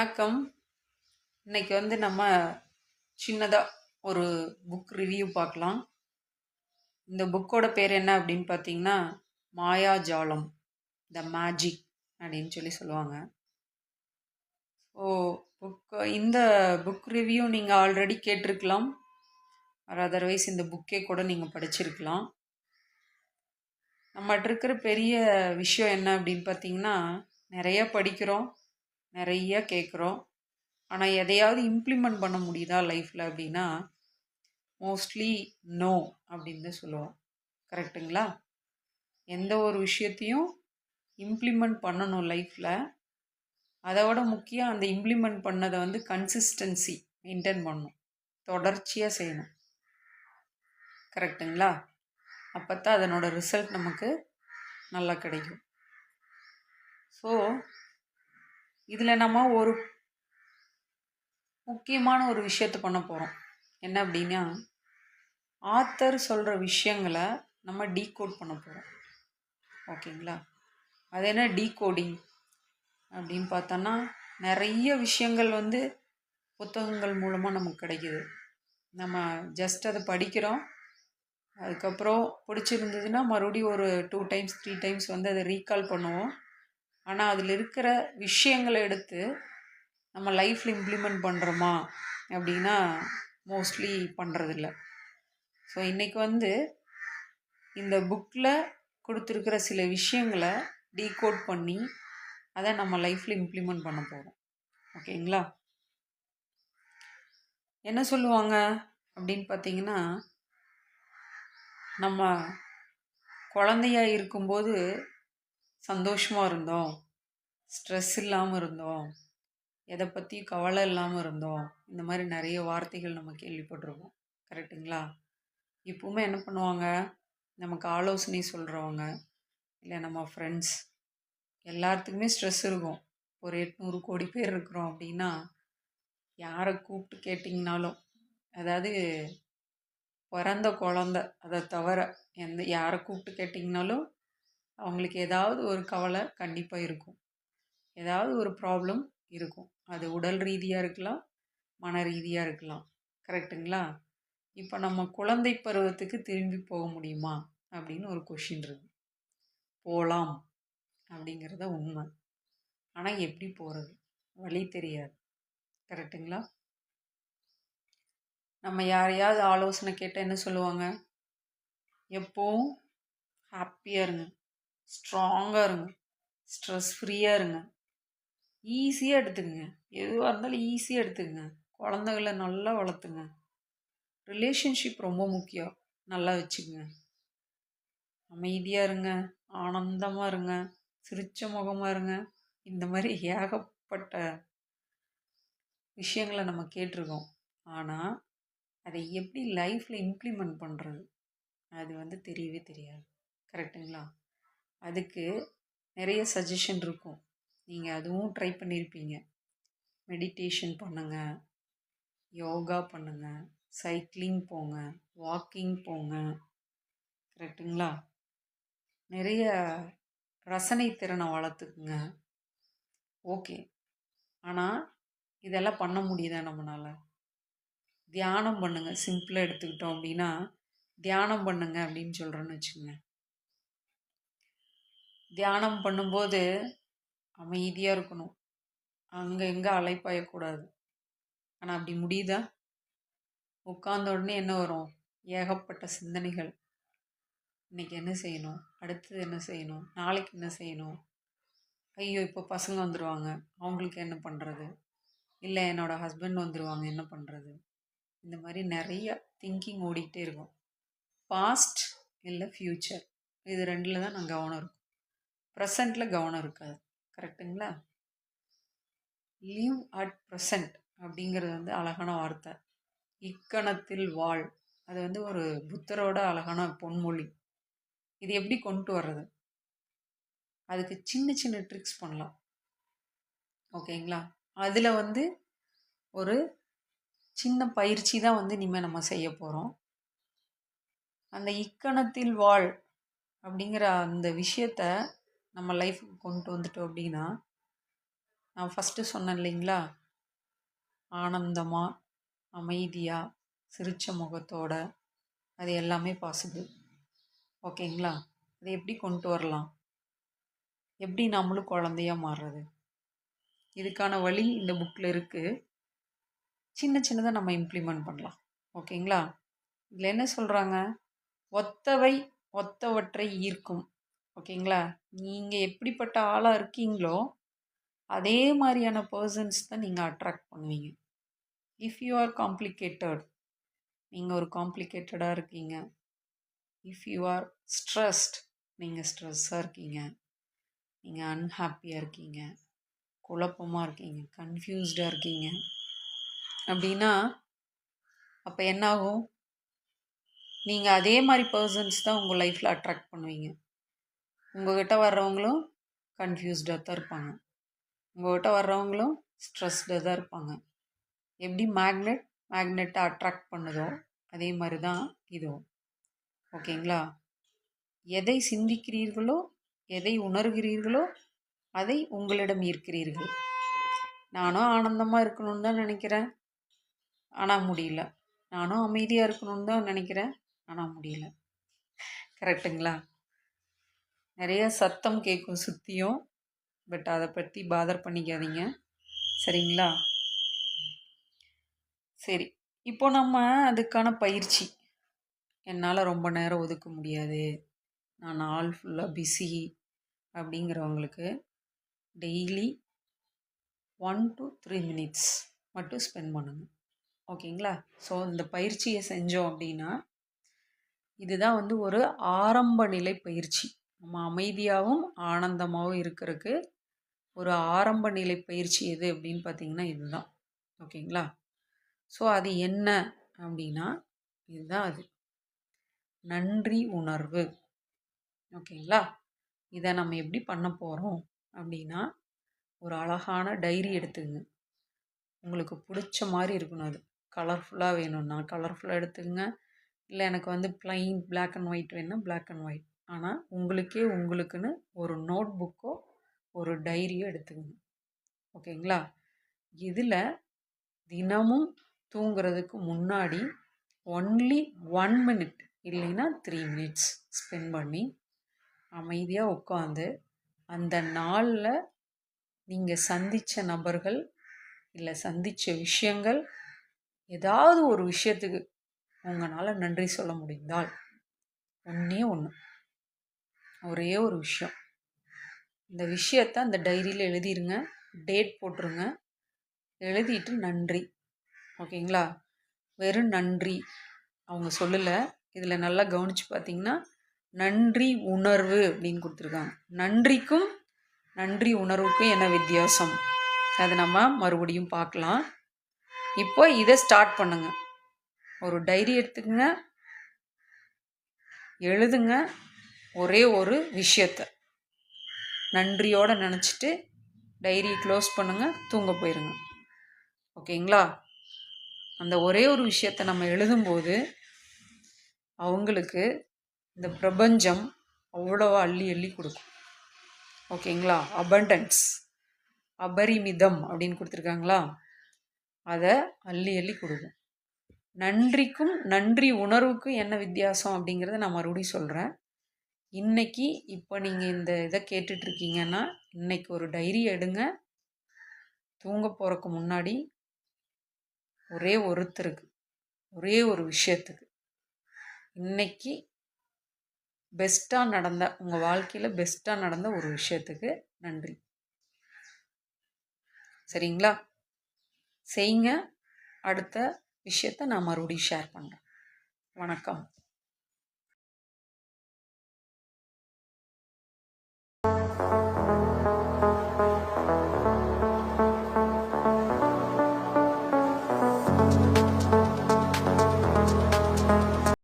வணக்கம். இன்னைக்கு நம்ம சின்னதா ஒரு புக் ரிவ்யூ பார்க்கலாம். இந்த புக்கோட பேர் என்ன அப்படின்னு பார்த்தீங்கன்னா, மாயாஜாலம் த மேஜிக் அப்படின்னு சொல்லுவாங்க. ஸோ இந்த புக் ரிவ்யூ நீங்கள் ஆல்ரெடி கேட்டிருக்கலாம், அதர்வைஸ் இந்த புக்கே கூட நீங்கள் படிச்சிருக்கலாம். நம்மகிட்ட இருக்கிற பெரிய விஷயம் என்ன அப்படின்னு பார்த்தீங்கன்னா, நிறைய படிக்கிறோம், நிறைய கேட்குறோம். ஆனால் எதையாவது இம்ப்ளிமெண்ட் பண்ண முடியுதா லைஃப்பில் அப்படின்னா மோஸ்ட்லி நோ அப்படின்னு தான் சொல்லுவோம். கரெக்டுங்களா? எந்த ஒரு விஷயத்தையும் இம்ப்ளிமெண்ட் பண்ணணும் லைஃப்பில். அதை விட முக்கியம் அந்த இம்ப்ளிமெண்ட் பண்ணதை கன்சிஸ்டன்சி மெயின்டைன் பண்ணணும், தொடர்ச்சியாக செய்யணும். கரெக்டுங்களா? அப்போ தான் அதனோட ரிசல்ட் நமக்கு நல்லா கிடைக்கும். ஸோ இதில் நம்ம ஒரு முக்கியமான ஒரு விஷயத்தை பண்ண போகிறோம். என்ன அப்படின்னா, ஆத்தர் சொல்கிற விஷயங்களை நம்ம டீகோட் பண்ண போகிறோம். ஓகேங்களா? அது என்ன டீகோடிங் அப்படின்னு பார்த்தோன்னா, நிறைய விஷயங்கள் புத்தகங்கள் மூலமாக நமக்கு கிடைக்கிது. நம்ம ஜஸ்ட் அதை படிக்கிறோம், அதுக்கப்புறம் பிடிச்சிருந்ததுன்னா மறுபடியும் ஒரு 2 டைம்ஸ் 3 டைம்ஸ் அதை ரீகால் பண்ணுவோம். ஆனால் அதில் இருக்கிற விஷயங்களை எடுத்து நம்ம லைஃப்பில் இம்ப்ளிமெண்ட் பண்ணுறோமா அப்படின்னா மோஸ்ட்லி பண்ணுறதில்ல. ஸோ இன்றைக்கி இந்த புக்கில் கொடுத்துருக்கிற சில விஷயங்களை டீகோட் பண்ணி அதை நம்ம லைஃப்பில் இம்ப்ளிமெண்ட் பண்ண போகிறோம். ஓகேங்களா? என்ன சொல்லுவாங்க அப்படின்னு பார்த்தீங்கன்னா, நம்ம குழந்தையாக இருக்கும்போது சந்தோஷமாக இருந்தோம், ஸ்ட்ரெஸ் இல்லாமல் இருந்தோம், எதை பற்றி கவலை இல்லாமல் இருந்தோம். இந்த மாதிரி நிறைய வார்த்தைகள் நம்ம கேள்விப்பட்டிருக்கோம். கரெக்டுங்களா? இப்போவுமே என்ன பண்ணுவாங்க, நமக்கு ஆலோசனை சொல்கிறவங்க இல்லை நம்ம ஃப்ரெண்ட்ஸ் எல்லாத்துக்குமே ஸ்ட்ரெஸ் இருக்கும். ஒரு 800 கோடி பேர் இருக்கிறோம் அப்படின்னா யாரை கூப்பிட்டு கேட்டிங்கனாலும், அதாவது பிறந்த குழந்த அதை தவிர யாரை கூப்பிட்டு கேட்டிங்கனாலும் அவங்களுக்கு ஏதாவது ஒரு கவலை கண்டிப்பாக இருக்கும், ஏதாவது ஒரு ப்ராப்ளம் இருக்கும். அது உடல் ரீதியாக இருக்கலாம், மன ரீதியாக இருக்கலாம். கரெக்டுங்களா? இப்போ நம்ம குழந்தை பருவத்துக்கு திரும்பி போக முடியுமா அப்படின்னு ஒரு கொஷின் இருக்கு. போகலாம் அப்படிங்கிறத உண்மை. ஆனால் எப்படி போகிறது, வழி தெரியாது. கரெக்டுங்களா? நம்ம யாரையாவது ஆலோசனை கேட்டால் என்ன சொல்லுவாங்க, எப்போவும் ஹாப்பியாக இருங்க, ஸ்ட்ராங்காக இருங்க, ஸ்ட்ரெஸ் ஃப்ரீயாக இருங்க, ஈஸியாக எடுத்துக்கங்க, எதுவாக இருந்தாலும் ஈஸியாக எடுத்துக்கங்க, குழந்தைகளை நல்லா வளர்த்துங்க, ரிலேஷன்ஷிப் ரொம்ப முக்கியம், நல்லா வச்சுக்கோங்க, அமைதியாக இருங்க, ஆனந்தமாக இருங்க, சிரிச்ச முகமாக இருங்க. இந்த மாதிரி ஏகப்பட்ட விஷயங்களை நம்ம கேட்டிருக்கோம். ஆனால் அதை எப்படி லைஃப்பில் இம்ப்ளிமெண்ட் பண்ணுறது அது தெரியவே தெரியாது. கரெக்டுங்களா? அதுக்கு நிறைய சஜஷன் இருக்கும், நீங்கள் அதுவும் ட்ரை பண்ணியிருப்பீங்க. மெடிடேஷன் பண்ணுங்கள், யோகா பண்ணுங்கள், சைக்கிளிங் போங்க, வாக்கிங் போங்க. கரெக்டுங்களா? நிறைய ரசனை திறனை வளர்த்துக்குங்க. ஓகே, ஆனால் இதெல்லாம் பண்ண முடியுதா நம்மளால்? தியானம் பண்ணுங்கள். சிம்பிளாக எடுத்துக்கிட்டோம் அப்படின்னா தியானம் பண்ணுங்க அப்படின்னு சொல்கிறேன்னு வச்சுக்கோங்க. தியானம் பண்ணும்போது அமைதியாக இருக்கணும், அங்கே எங்கே அலைப்பாயக்கூடாது. ஆனால் அப்படி முடியுதா? உட்கார்ந்த உடனே என்ன வரும், ஏகப்பட்ட சிந்தனைகள். இன்றைக்கி என்ன செய்யணும், அடுத்தது என்ன செய்யணும், நாளைக்கு என்ன செய்யணும், ஐயோ இப்போ பசங்க வந்துடுவாங்க அவங்களுக்கு என்ன பண்ணுறது, இல்லை என்னோடய ஹஸ்பண்ட் வந்துடுவாங்க என்ன பண்ணுறது. இந்த மாதிரி நிறைய திங்கிங் ஓடிக்கிட்டே இருக்கும். பாஸ்ட் இல்லை ஃப்யூச்சர், இது ரெண்டில் தான் நான் கவனம் இருக்கும். ப்ரெசண்ட்டில் கவனம் இருக்காது. கரெக்டுங்களா? லிவ் அட் ப்ரெசண்ட் அப்படிங்கிறது அழகான வார்த்தை. இக்கணத்தில் வாழ், அது ஒரு புத்தரோட அழகான பொன்மொழி. இது எப்படி கொண்டு வர்றது, அதுக்கு சின்ன சின்ன ட்ரிக்ஸ் பண்ணலாம். ஓகேங்களா? அதில் ஒரு சின்ன பயிற்சி தான் இனிமேல் நம்ம செய்ய போகிறோம். அந்த இக்கணத்தில் வாழ் அப்படிங்கிற அந்த விஷயத்த நம்ம லைஃபுக்கு கொண்டு வந்துட்டோம் அப்படின்னா நான் ஃபஸ்ட்டு சொன்னேன் இல்லைங்களா, ஆனந்தமாக, அமைதியாக, சிரித்த முகத்தோட, அது எல்லாமே பாசிபிள். ஓகேங்களா? அதை எப்படி கொண்டு வரலாம்? எப்படி நம்மளும் குழந்தையாக மாறுறது? இதுக்கான வழி இந்த புக்கில் இருக்குது. சின்ன சின்னதாக நம்ம இம்ப்ளிமெண்ட் பண்ணலாம். ஓகேங்களா? இதில் என்ன சொல்கிறாங்க? ஒத்தவை ஒத்தவற்றை ஈர்க்கும். ஓகேங்களா? நீங்கள் எப்படிப்பட்ட ஆளாக இருக்கீங்களோ அதே மாதிரியான பர்சன்ஸ் தான் நீங்கள் அட்ராக்ட் பண்ணுவீங்க. இஃப் யூ ஆர் காம்ப்ளிகேட்டட், நீங்கள் ஒரு காம்ப்ளிகேட்டடாக இருக்கீங்க. இஃப் யூ ஆர் ஸ்ட்ரெஸ்ட், நீங்கள் ஸ்ட்ரெஸ்ஸாக இருக்கீங்க. நீங்கள் அன்ஹாப்பியாக இருக்கீங்க, குழப்பமாக இருக்கீங்க, கன்ஃபியூஸ்டாக இருக்கீங்க அப்படின்னா அப்போ என்னாகும்? நீங்கள் அதே மாதிரி பர்சன்ஸ் தான் உங்கள் லைஃப்பில் அட்ராக்ட் பண்ணுவீங்க. உங்கள்கிட்ட வர்றவங்களும் கன்ஃபியூஸ்டாக தான் இருப்பாங்க. உங்கள்கிட்ட வர்றவங்களும் ஸ்ட்ரெஸ்டாக தான் இருப்பாங்க. எப்படி மேக்னெட்டை அட்ராக்ட் பண்ணுதோ அதே மாதிரி தான் இதுவும். ஓகேங்களா? எதை சிந்திக்கிறீர்களோ, எதை உணர்கிறீர்களோ அதை உங்களிடம் ஈர்க்கிறீர்கள். நானும் ஆனந்தமாக இருக்கணும்னு தான் நினைக்கிறேன், ஆனால் முடியல. நானும் அமைதியாக இருக்கணும்னு தான் நினைக்கிறேன், ஆனால் முடியல. கரெக்டுங்களா? நிறைய சத்தம் கேட்கும் சுற்றியும், பட் அதை பற்றி பாதர் பண்ணிக்காதீங்க. சரிங்களா? சரி, இப்போ நம்ம அதுக்கான பயிற்சி. என்னால் ரொம்ப நேரம் ஒதுக்க முடியாது, நான் நாள் ஃபுல்லாக பிஸி அப்படிங்கிறவங்களுக்கு டெய்லி 1 to 3 minutes மட்டும் ஸ்பெண்ட் பண்ணுங்கள். ஓகேங்களா? ஸோ இந்த பயிற்சியை செஞ்சோம் அப்படின்னா இதுதான் வந்து ஒரு ஆரம்ப நிலை பயிற்சி. நம்ம அமைதியாகவும் ஆனந்தமாகவும் இருக்கிறதுக்கு ஒரு ஆரம்ப நிலை பயிற்சி எது அப்படின்னு பார்த்தீங்கன்னா இதுதான். ஓகேங்களா? ஸோ அது என்ன அப்படின்னா இதுதான் அது, நன்றி உணர்வு. ஓகேங்களா? இதை நம்ம எப்படி பண்ண போகிறோம் அப்படின்னா, ஒரு அழகான டைரி எடுத்துங்க. உங்களுக்கு பிடிச்ச மாதிரி இருக்கணும். அது கலர்ஃபுல்லாக வேணும்னா கலர்ஃபுல்லாக எடுத்துங்க. இல்லை எனக்கு வந்து ப்ளைன் பிளாக் அண்ட் ஒயிட் வேணும்னா பிளாக் அண்ட் ஒயிட். ஆனால் உங்களுக்குன்னு ஒரு நோட் புக்கோ ஒரு டைரியோ எடுத்துங்க. ஓகேங்களா? இதில் தினமும் தூங்குறதுக்கு முன்னாடி ஒன்லி 1 minute இல்லைன்னா 3 minutes ஸ்பெண்ட் பண்ணி அமைதியாக உட்காந்து அந்த நாளில் நீங்கள் சந்தித்த நபர்கள் இல்லை சந்தித்த விஷயங்கள், ஏதாவது ஒரு விஷயத்துக்கு உங்களால் நன்றி சொல்ல முடிந்தால் ஒரே ஒரு விஷயம், இந்த விஷயத்தை அந்த டைரியில் எழுதிருங்க, டேட் போட்டுருங்க, எழுதிட்டு நன்றி. ஓகேங்களா? வெறும் நன்றி அவங்க சொல்லலை, இதில் நல்லா கவனித்து பார்த்தீங்கன்னா நன்றி உணர்வு அப்படின்னு கொடுத்துருக்காங்க. நன்றிக்கும் நன்றி உணர்வுக்கும் என்ன வித்தியாசம், அதை நம்ம மறுபடியும் பார்க்கலாம். இப்போ இதை ஸ்டார்ட் பண்ணுங்க. ஒரு டைரி எடுத்துக்கங்க, எழுதுங்க, ஒரே ஒரு விஷயத்தை நன்றியோடு நினச்சிட்டு டைரியை க்ளோஸ் பண்ணுங்கள், தூங்க போயிருங்க. ஓகேங்களா? அந்த ஒரே ஒரு விஷயத்தை நம்ம எழுதும்போது அவங்களுக்கு இந்த பிரபஞ்சம் அவ்வளோவா அள்ளி அள்ளி கொடுக்கும். ஓகேங்களா? அபண்டன்ஸ், அபரிமிதம் அப்படின்னு கொடுத்துருக்காங்களா, அதை அள்ளி அள்ளி கொடுக்கும். நன்றிக்கும் நன்றி உணர்வுக்கும் என்ன வித்தியாசம் அப்படிங்கிறத நான் மறுபடியும் சொல்கிறேன். இன்னைக்கு இப்போ நீங்கள் இந்த இதை கேட்டுட்ருக்கீங்கன்னா இன்னைக்கு ஒரு டைரி எடுங்க. தூங்க போகிறதுக்கு முன்னாடி ஒரே ஒருத்தருக்கு, ஒரே ஒரு விஷயத்துக்கு, இன்னைக்கு பெஸ்ட்டாக நடந்த, உங்கள் வாழ்க்கையில் பெஸ்ட்டாக நடந்த ஒரு விஷயத்துக்கு நன்றி. சரிங்களா? செய்யுங்க. அடுத்த விஷயத்தை நான் மறுபடியும் ஷேர் பண்ணுறேன். வணக்கம்.